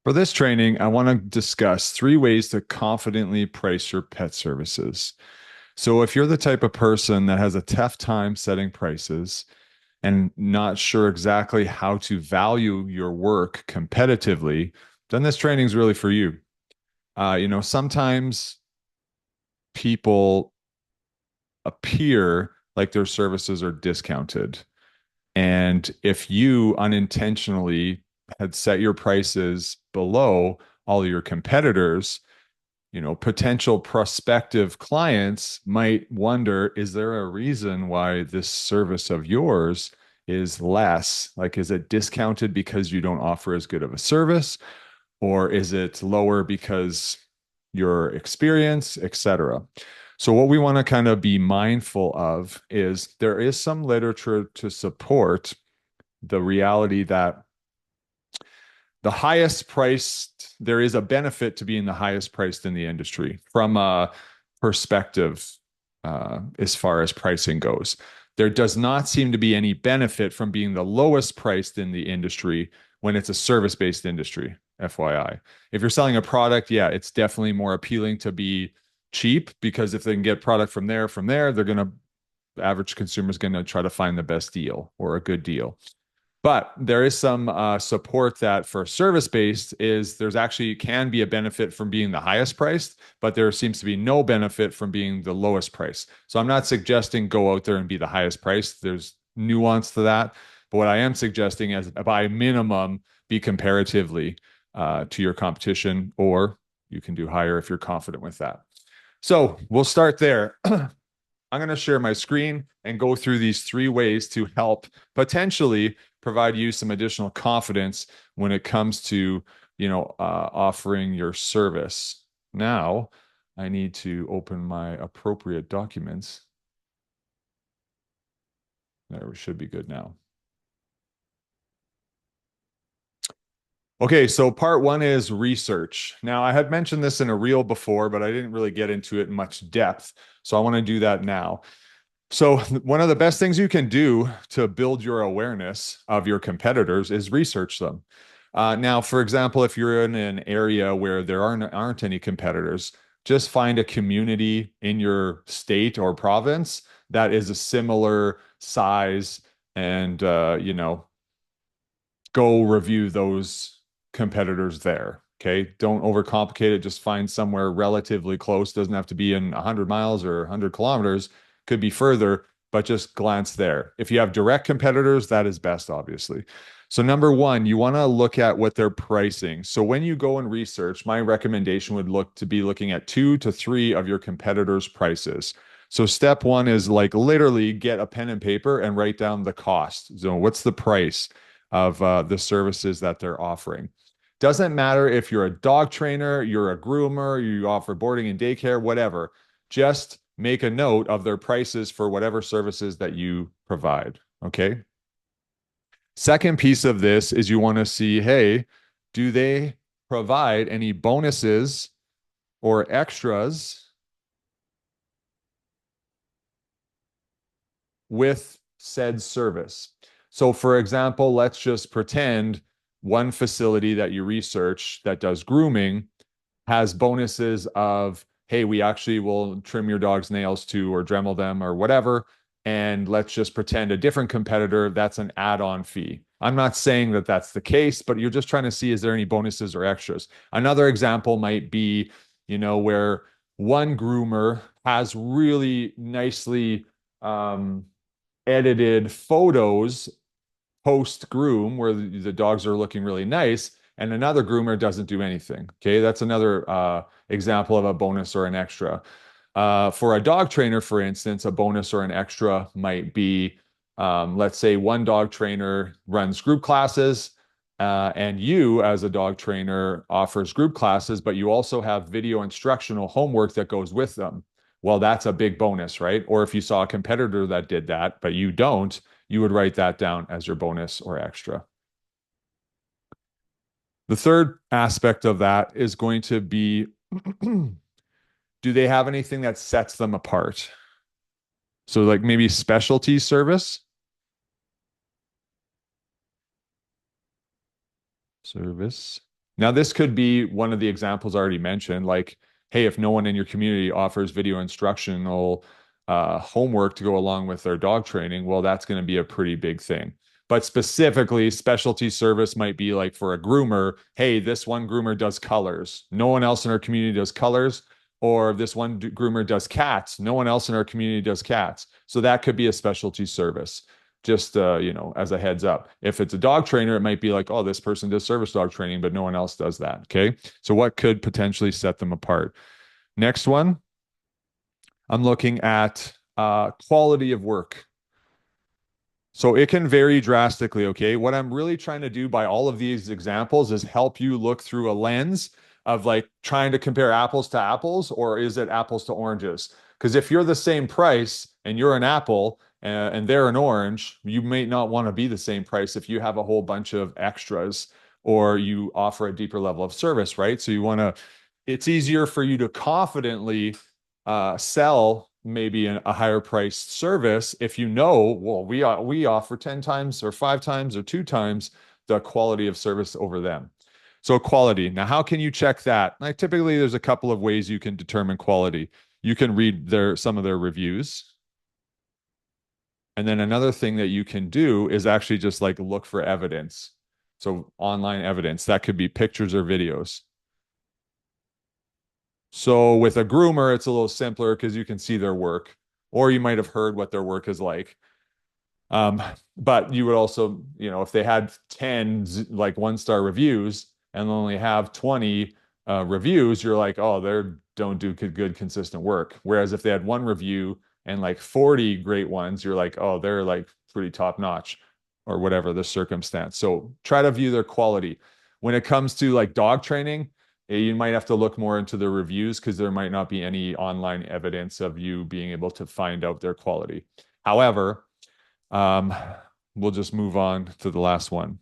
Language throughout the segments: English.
For this training, I want to discuss 3 ways to confidently price your pet services. So, if you're the type of person that has a tough time setting prices and not sure exactly how to value your work competitively, then this training is really for you. Sometimes people appear like their services are discounted. And if you unintentionally had set your prices below all of your competitors, potential prospective clients might wonder, is there a reason why this service of yours is less? Like, is it discounted because you don't offer as good of a service? Or is it lower because your experience, etc.? So, what we want to kind of be mindful of is there is some literature to support the reality that the highest priced, there is a benefit to being the highest priced in the industry from a perspective as far as pricing goes. There does not seem to be any benefit from being the lowest priced in the industry when it's a service based industry, FYI. If you're selling a product, yeah, it's definitely more appealing to be cheap because if they can get product from there, they're going to, the average consumer is going to try to find the best deal or a good deal. But there is some support that for service based is there's actually can be a benefit from being the highest priced, but there seems to be no benefit from being the lowest price. So I'm not suggesting go out there and be the highest priced. There's nuance to that. But what I am suggesting is by minimum, be comparatively to your competition, or you can do higher if you're confident with that. So we'll start there. I'm going to share my screen and go through these 3 ways to help potentially provide you some additional confidence when it comes to, offering your service. Now, I need to open my appropriate documents. There, we should be good now. Okay, so part one is research. Now, I had mentioned this in a reel before, but I didn't really get into it in much depth. So I want to do that now. So, one of the best things you can do to build your awareness of your competitors is research them. Now, for example, if you're in an area where there aren't any competitors, just find a community in your state or province that is a similar size and, go review those competitors there. Okay. Don't overcomplicate it. Just find somewhere relatively close. Doesn't have to be in 100 miles or 100 kilometers, could be further, but just glance there. If you have direct competitors, that is best, obviously. So, number one, you want to look at what they're pricing. So, when you go and research, my recommendation would look to be looking at 2 to 3 of your competitors' prices. So, step one is like literally get a pen and paper and write down the cost. So, what's the price of the services that they're offering? Doesn't matter if you're a dog trainer, you're a groomer, you offer boarding and daycare, whatever. Just make a note of their prices for whatever services that you provide. Okay. Second piece of this is you want to see, hey, do they provide any bonuses or extras with said service? So, for example, let's just pretend one facility that you research that does grooming has bonuses of, hey, we actually will trim your dog's nails too, or Dremel them, or whatever. And let's just pretend a different competitor, that's an add on fee. I'm not saying that that's the case, but you're just trying to see is there any bonuses or extras. Another example might be, where one groomer has really nicely edited photos post groom where the dogs are looking really nice and another groomer doesn't do anything. Okay, that's another example of a bonus or an extra. For a dog trainer, for instance, a bonus or an extra might be, let's say one dog trainer runs group classes, and you, as a dog trainer, offers group classes, but you also have video instructional homework that goes with them. Well, that's a big bonus, right? Or if you saw a competitor that did that, but you don't, you would write that down as your bonus or extra. The third aspect of that is going to be do they have anything that sets them apart? So, like maybe specialty service, service. Now, this could be one of the examples I already mentioned, like, hey, if no one in your community offers video instructional homework to go along with their dog training, well, that's going to be a pretty big thing. But specifically, specialty service might be like for a groomer, hey, this one groomer does colors. No one else in our community does colors. Or this one groomer does cats. No one else in our community does cats. So that could be a specialty service. Just as a heads up. If it's a dog trainer, it might be like, oh, this person does service dog training, but no one else does that. Okay. So what could potentially set them apart? Next one, I'm looking at quality of work. So it can vary drastically. Okay. What I'm really trying to do by all of these examples is help you look through a lens of like trying to compare apples to apples, or is it apples to oranges? Because if you're the same price and you're an apple and they're an orange, you may not want to be the same price if you have a whole bunch of extras or you offer a deeper level of service, right? So you want to, it's easier for you to confidently sell maybe a higher priced service if you know, well, we offer 10 times or 5 times or 2 times the quality of service over them. So quality. Now, how can you check that? Like typically there's a couple of ways you can determine quality. You can read some of their reviews. And then another thing that you can do is actually just like look for evidence. So online evidence, that could be pictures or videos. So with a groomer, it's a little simpler because you can see their work, or you might have heard what their work is like. Um, but you would also, if they had 10 like 1-star reviews and only have 20 reviews, you're like, oh, they don't do good, consistent work. Whereas if they had one review and like 40 great ones, you're like, oh, they're like pretty top notch or whatever the circumstance. So try to view their quality. When it comes to like dog training, you might have to look more into the reviews because there might not be any online evidence of you being able to find out their quality. However, um, we'll just move on to the last one.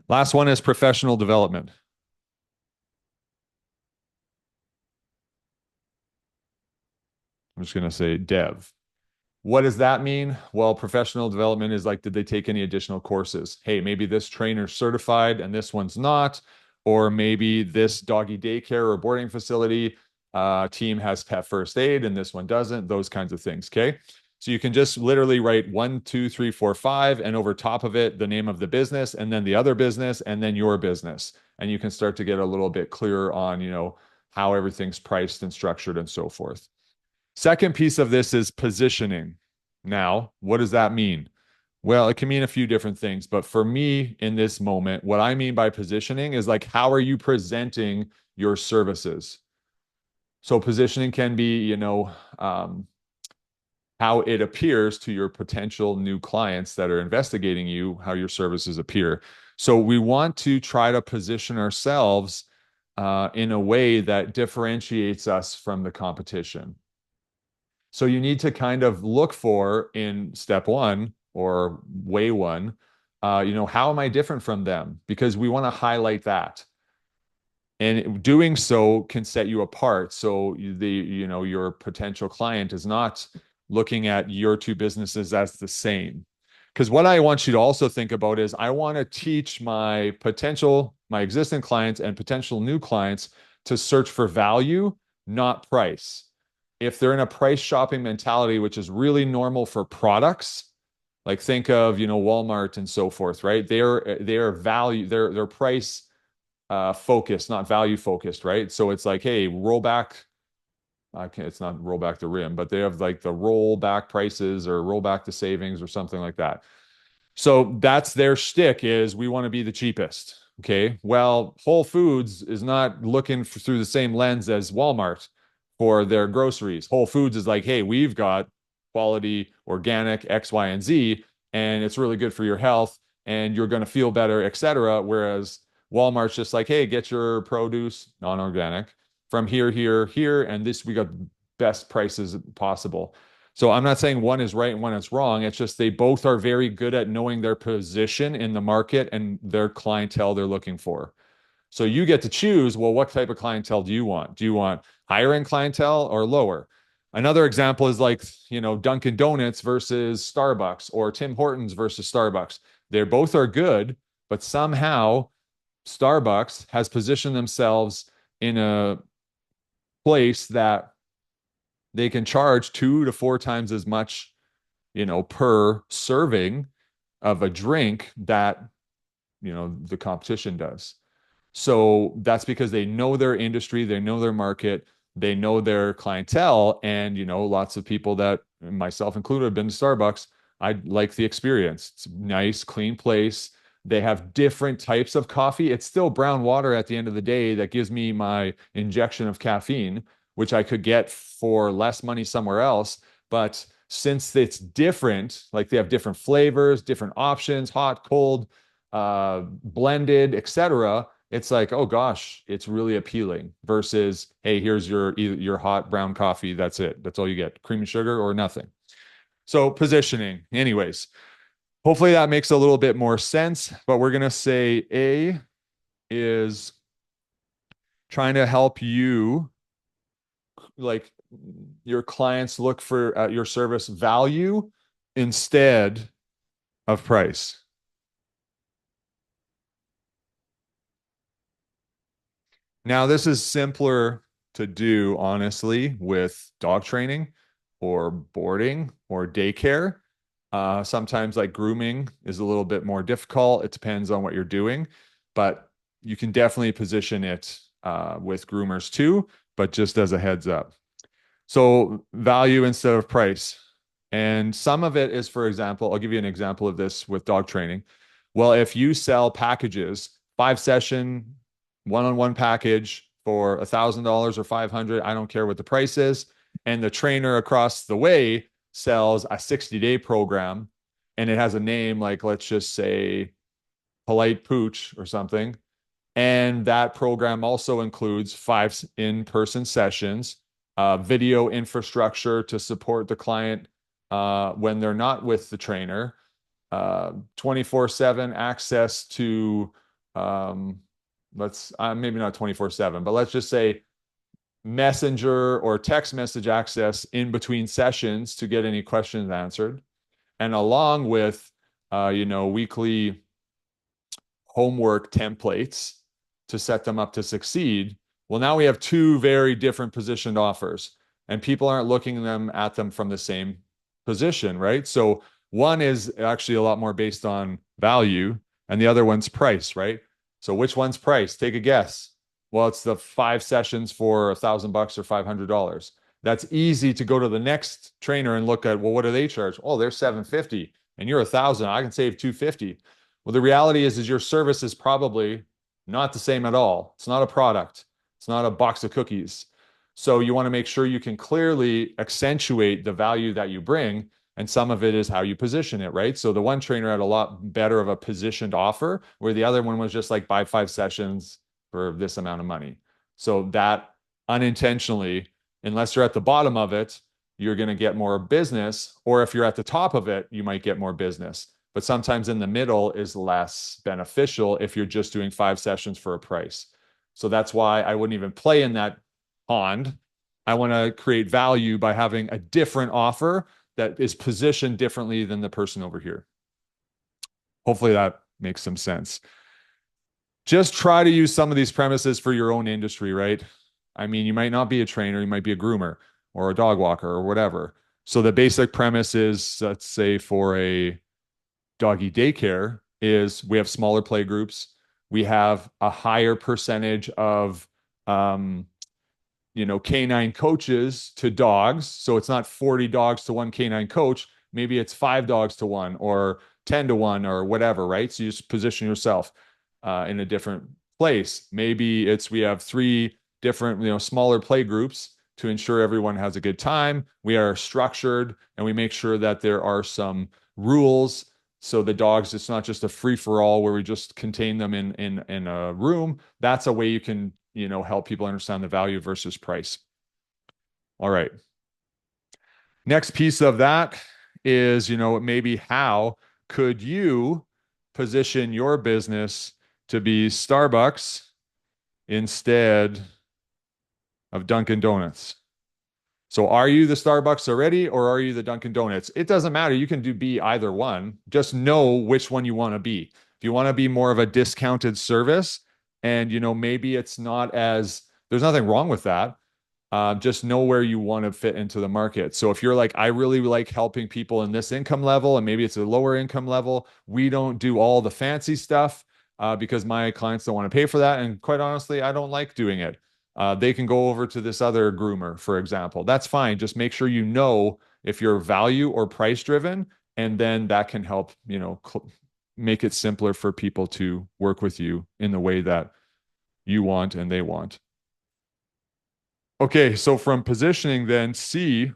Last one is professional development. I'm just going to say dev. What does that mean? Well, professional development is like, did they take any additional courses? Hey, maybe this trainer's certified and this one's not. Or maybe this doggy daycare or boarding facility team has pet first aid and this one doesn't, those kinds of things. Okay. So you can just literally write 1, 2, 3, 4, 5, and over top of it, the name of the business, and then the other business, and then your business. And you can start to get a little bit clearer on, how everything's priced and structured and so forth. Second piece of this is positioning. Now, what does that mean? Well, it can mean a few different things, but for me in this moment, what I mean by positioning is like, how are you presenting your services? So positioning can be, how it appears to your potential new clients that are investigating you, how your services appear. So we want to try to position ourselves in a way that differentiates us from the competition. So you need to kind of look for in step one or way one, how am I different from them? Because we want to highlight that. And doing so can set you apart. So your potential client is not looking at your two businesses as the same. Because what I want you to also think about is I want to teach my existing clients and potential new clients to search for value, not price. If they're in a price shopping mentality, which is really normal for products, like think of, Walmart and so forth, right? They're value, they're price focused, not value focused, right? So it's like, hey, roll back. Okay, it's not roll back the rim, but they have like the roll back prices or roll back the savings or something like that. So that's their shtick is we want to be the cheapest. Okay. Well, Whole Foods is not looking through the same lens as Walmart for their groceries. Whole Foods is like, hey, we've got quality, organic, X, Y, and Z, and it's really good for your health and you're going to feel better, etc. Whereas Walmart's just like, hey, get your produce non-organic from here, here, here, and this we got best prices possible. So I'm not saying one is right and one is wrong. It's just they both are very good at knowing their position in the market and their clientele they're looking for. So you get to choose, well, what type of clientele do you want? Do you want higher end clientele or lower? Another example is like, Dunkin' Donuts versus Starbucks or Tim Hortons versus Starbucks. They both are good, but somehow Starbucks has positioned themselves in a place that they can charge 2 to 4 times as much, per serving of a drink that, the competition does. So that's because they know their industry, they know their market, they know their clientele, and lots of people that, myself included, have been to Starbucks. I like the experience. It's a nice, clean place. They have different types of coffee. It's still brown water at the end of the day that gives me my injection of caffeine, which I could get for less money somewhere else. But since it's different, like they have different flavors, different options, hot, cold, blended, etc., it's like, oh gosh, it's really appealing versus, hey, here's your hot brown coffee. That's it. That's all you get. Cream and sugar or nothing. So positioning. Anyways, hopefully that makes a little bit more sense. But we're gonna say A is trying to help you, like, your clients look for your service value instead of price. Now, this is simpler to do, honestly, with dog training or boarding or daycare. Sometimes, like grooming, is a little bit more difficult. It depends on what you're doing, but you can definitely position it with groomers too, but just as a heads up. So, value instead of price. And some of it is, for example, I'll give you an example of this with dog training. Well, if you sell packages, 5 session, one-on-one package for $1,000 or 500, I don't care what the price is. And the trainer across the way sells a 60-day program and it has a name like, let's just say, Polite Pooch or something. And that program also includes 5 in-person sessions, video infrastructure to support the client when they're not with the trainer, 24/7 access to, let's maybe not 24/7, but let's just say messenger or text message access in between sessions to get any questions answered, and along with weekly homework templates to set them up to succeed. Well, now we have two very different positioned offers, and people aren't looking at them from the same position, right? So one is actually a lot more based on value, and the other one's price, right? So which one's price? Take a guess. Well, it's the 5 sessions for $1,000 or $500. That's easy to go to the next trainer and look at, well, what do they charge? Oh, they're 750 and you're 1,000. I can save 250. Well, the reality is your service is probably not the same at all. It's not a product. It's not a box of cookies. So you want to make sure you can clearly accentuate the value that you bring. And some of it is how you position it, right? So the one trainer had a lot better of a positioned offer, where the other one was just like, buy 5 sessions for this amount of money. So that unintentionally, unless you're at the bottom of it, you're going to get more business. Or if you're at the top of it, you might get more business. But sometimes in the middle is less beneficial if you're just doing 5 sessions for a price. So that's why I wouldn't even play in that pond. I want to create value by having a different offer that is positioned differently than the person over here. Hopefully that makes some sense. Just try to use some of these premises for your own industry, right? I mean, you might not be a trainer, you might be a groomer or a dog walker or whatever. So the basic premise is, let's say for a doggy daycare, is we have smaller play groups. We have a higher percentage of canine coaches to dogs. So it's not 40 dogs to one canine coach. Maybe it's 5 dogs to one or 10 to one or whatever, right? So you just position yourself in a different place. Maybe we have 3 different, smaller play groups to ensure everyone has a good time. We are structured and we make sure that there are some rules. So the dogs, it's not just a free for all where we just contain them in a room. That's a way you can, help people understand the value versus price. All right. Next piece of that is, maybe how could you position your business to be Starbucks instead of Dunkin' Donuts? So are you the Starbucks already, or are you the Dunkin' Donuts? It doesn't matter. You can be either one. Just know which one you want to be. If you want to be more of a discounted service, And, maybe it's not as, there's nothing wrong with that. Just know where you want to fit into the market. So if you're like, I really like helping people in this income level, and maybe it's a lower income level, we don't do all the fancy stuff because my clients don't want to pay for that. And quite honestly, I don't like doing it. They can go over to this other groomer, for example. That's fine. Just make sure you know if you're value or price driven, and then that can help, make it simpler for people to work with you in the way that you want and they want. Okay, so from positioning, then C,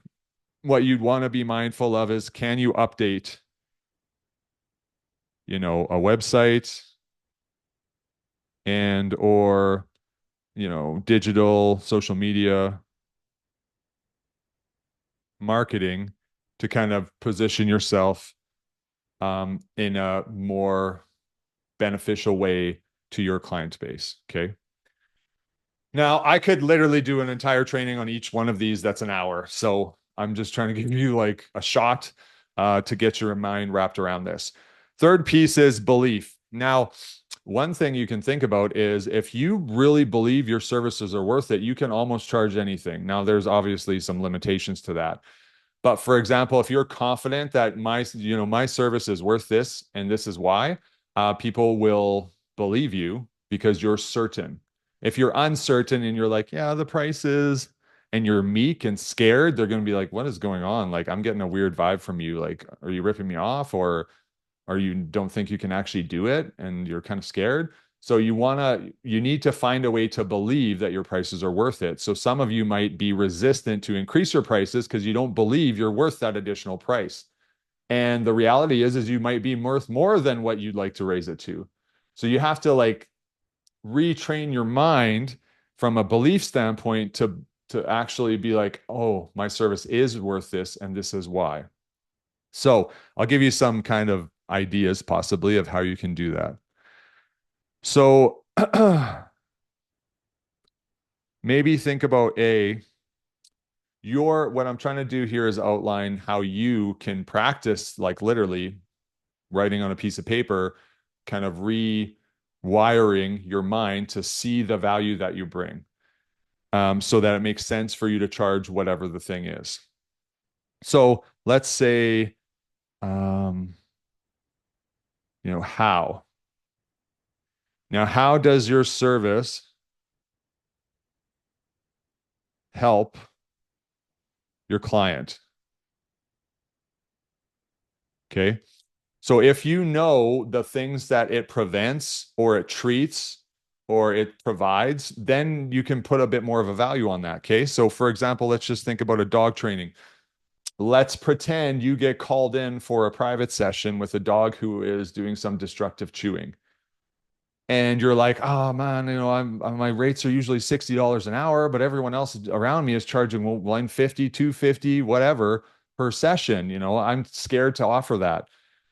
what you'd want to be mindful of is, can you update, a website and or, digital social media marketing to kind of position yourself in a more beneficial way to your client base. Okay. Now, I could literally do an entire training on each one of these. That's an hour. So I'm just trying to give you like a shot to get your mind wrapped around this. Third piece is belief. Now, one thing you can think about is if you really believe your services are worth it, you can almost charge anything. Now, there's obviously some limitations to that. But for example, if you're confident that my service is worth this and this is why, people will believe you because you're certain. If you're uncertain and you're like, yeah, the price is, and you're meek and scared, they're going to be like, what is going on? Like, I'm getting a weird vibe from you. Like, are you ripping me off, or you don't think you can actually do it and you're kind of scared? So you need to find a way to believe that your prices are worth it. So some of you might be resistant to increase your prices because you don't believe you're worth that additional price. And the reality is you might be worth more than what you'd like to raise it to. So you have to like retrain your mind from a belief standpoint to actually be like, oh, my service is worth this and this is why. So I'll give you some kind of ideas possibly of how you can do that. So maybe think about what I'm trying to do here is outline how you can practice, like literally writing on a piece of paper, kind of rewiring your mind to see the value that you bring, so that it makes sense for you to charge whatever the thing is. So let's say, um, how. Now, how does your service help your client? Okay. So if you know the things that it prevents or it treats or it provides, then you can put a bit more of a value on that. Okay. So for example, let's just think about a dog training. Let's pretend you get called in for a private session with a dog who is doing some destructive chewing. And you're like, oh man, my rates are usually $60 an hour, but everyone else around me is charging 150, 250, whatever per session. I'm scared to offer that.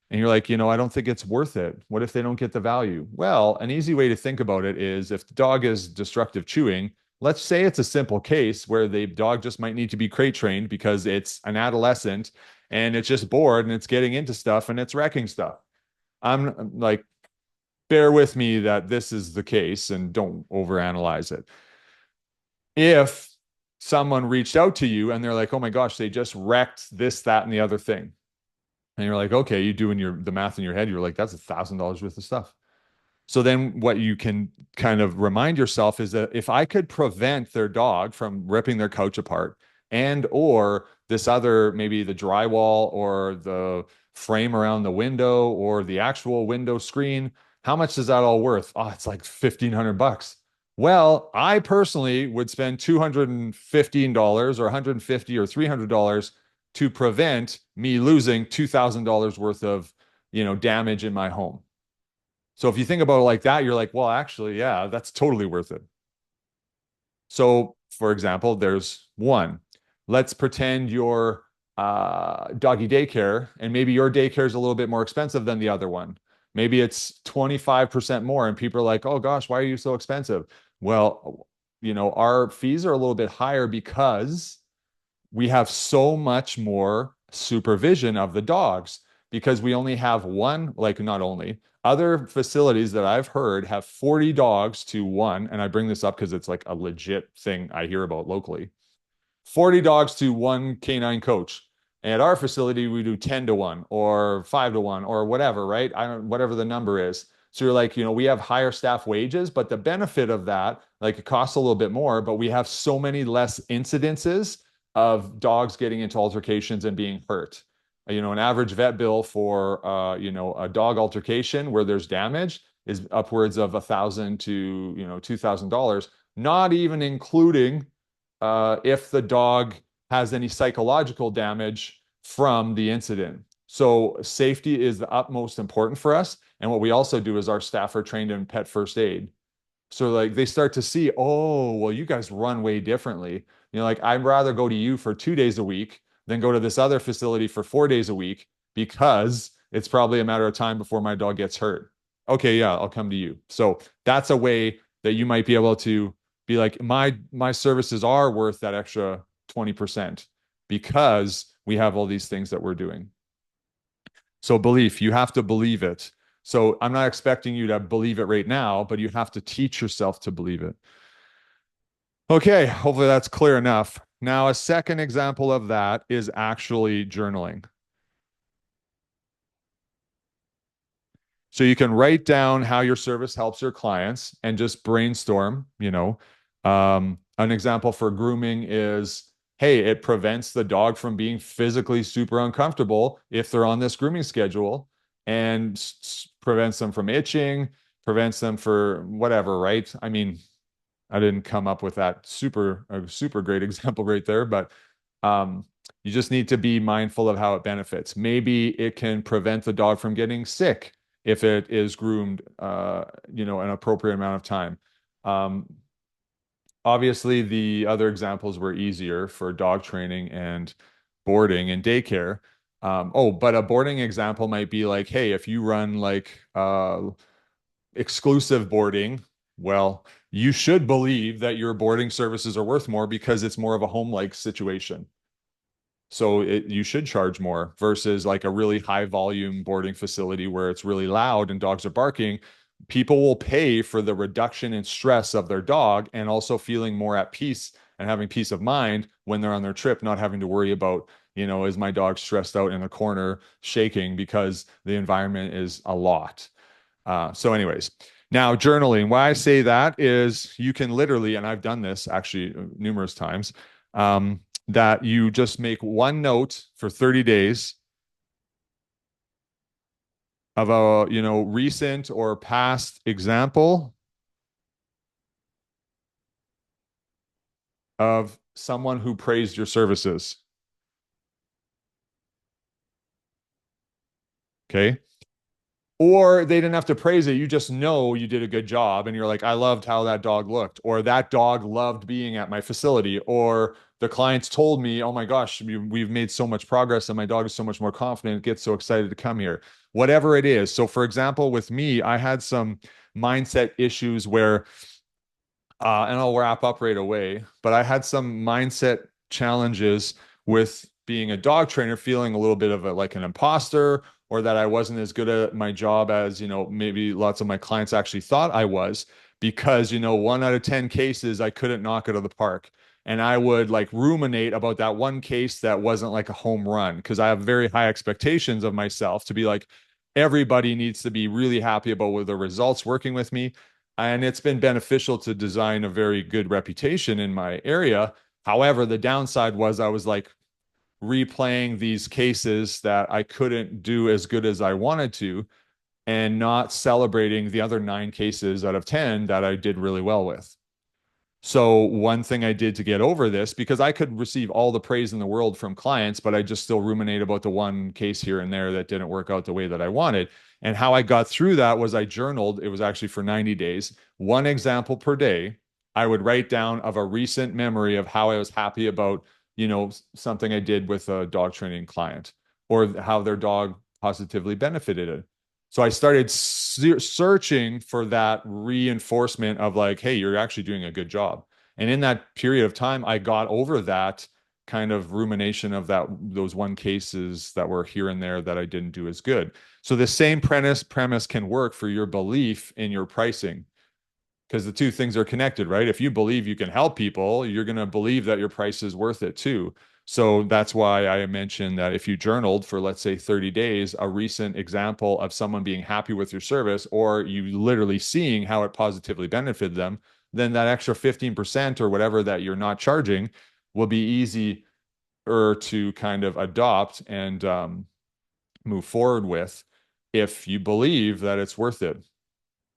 And you're like, I don't think it's worth it. What if they don't get the value? Well, an easy way to think about it is if the dog is destructive chewing, let's say it's a simple case where the dog just might need to be crate trained because it's an adolescent and it's just bored and it's getting into stuff and it's wrecking stuff. I'm like, bear with me that this is the case and don't overanalyze it. If someone reached out to you and they're like, oh my gosh, they just wrecked this, that, and the other thing. And you're like, okay, you doing the math in your head, you're like, that's $1,000 worth of stuff. So then what you can kind of remind yourself is that if I could prevent their dog from ripping their couch apart and or this other, maybe the drywall or the frame around the window or the actual window screen, how much is that all worth? Oh, it's like $1,500. Well, I personally would spend $215 or $150 or $300 to prevent me losing $2,000 worth of, damage in my home. So if you think about it like that, you're like, well, actually, yeah, that's totally worth it. So, for example, there's one. Let's pretend you're doggy daycare, and maybe your daycare is a little bit more expensive than the other one. Maybe it's 25% more, and people are like, oh gosh, why are you so expensive? Well, our fees are a little bit higher because we have so much more supervision of the dogs because we only have one, like not only, Other facilities that I've heard have 40 dogs to one, and I bring this up because it's like a legit thing I hear about locally. 40 dogs to one canine coach. And at our facility, we do 10 to 1 or 5 to 1 or whatever, right? I don't, whatever the number is. So you're like, we have higher staff wages, but the benefit of that, like it costs a little bit more, but we have so many less incidences of dogs getting into altercations and being hurt. An average vet bill for, a dog altercation where there's damage is upwards of 1,000 to, $2,000, not even including if the dog has any psychological damage from the incident. So safety is the utmost important for us. And what we also do is our staff are trained in pet first aid. So like they start to see, oh, well, you guys run way differently. Like I'd rather go to you for 2 days a week than go to this other facility for 4 days a week because it's probably a matter of time before my dog gets hurt. Okay, yeah, I'll come to you. So that's a way that you might be able to be like, my services are worth that extra 20% because we have all these things that we're doing. So belief, you have to believe it. So I'm not expecting you to believe it right now, but you have to teach yourself to believe it. Okay, hopefully that's clear enough. Now, a second example of that is actually journaling. So you can write down how your service helps your clients and just brainstorm. An example for grooming is, hey, it prevents the dog from being physically super uncomfortable if they're on this grooming schedule and prevents them from itching, prevents them for whatever, right? I mean, I didn't come up with that super great example right there, but um, you just need to be mindful of how it benefits. Maybe it can prevent the dog from getting sick if it is groomed, an appropriate amount of time. Um, Obviously, the other examples were easier for dog training and boarding and daycare. But a boarding example might be like, hey, if you run like exclusive boarding, well, you should believe that your boarding services are worth more because it's more of a home-like situation. So you should charge more versus like a really high volume boarding facility where it's really loud and dogs are barking. People will pay for the reduction in stress of their dog and also feeling more at peace and having peace of mind when they're on their trip, not having to worry about, is my dog stressed out in a corner shaking because the environment is a lot. Anyways, now journaling. Why I say that is you can literally, and I've done this actually numerous times, that you just make one note for 30 days of a, recent or past example of someone who praised your services. Okay. Or they didn't have to praise it. You just know you did a good job. And you're like, I loved how that dog looked. Or that dog loved being at my facility. Or the clients told me, oh my gosh, we've made so much progress and my dog is so much more confident. It gets so excited to come here. Whatever it is. So, for example, with me, I had some mindset issues where, and I'll wrap up right away, but I had some mindset challenges with being a dog trainer, feeling a little bit of like an imposter or that I wasn't as good at my job as, maybe lots of my clients actually thought I was because, 1 out of 10 cases I couldn't knock it out of the park. And I would like ruminate about that one case that wasn't like a home run because I have very high expectations of myself to be like, everybody needs to be really happy about the results working with me. And it's been beneficial to design a very good reputation in my area. However, the downside was I was like replaying these cases that I couldn't do as good as I wanted to and not celebrating the other 9 cases out of 10 that I did really well with. So one thing I did to get over this, because I could receive all the praise in the world from clients, but I just still ruminate about the one case here and there that didn't work out the way that I wanted. And how I got through that was I journaled. It was actually for 90 days, one example per day. I would write down of a recent memory of how I was happy about, something I did with a dog training client or how their dog positively benefited it. So I started searching for that reinforcement of like, hey, you're actually doing a good job. And in that period of time, I got over that kind of rumination of those one cases that were here and there that I didn't do as good. So the same premise can work for your belief in your pricing, because the two things are connected, right? If you believe you can help people, you're going to believe that your price is worth it too. So that's why I mentioned that if you journaled for, let's say, 30 days, a recent example of someone being happy with your service, or you literally seeing how it positively benefited them, then that extra 15% or whatever that you're not charging will be easier to kind of adopt and move forward with if you believe that it's worth it.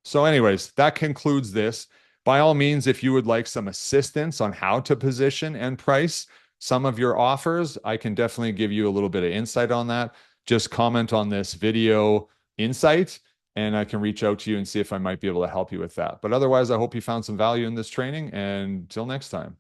So, anyways, that concludes this. By all means, if you would like some assistance on how to position and price some of your offers, I can definitely give you a little bit of insight on that. Just comment on this video insight, and I can reach out to you and see if I might be able to help you with that. But otherwise, I hope you found some value in this training, and until next time.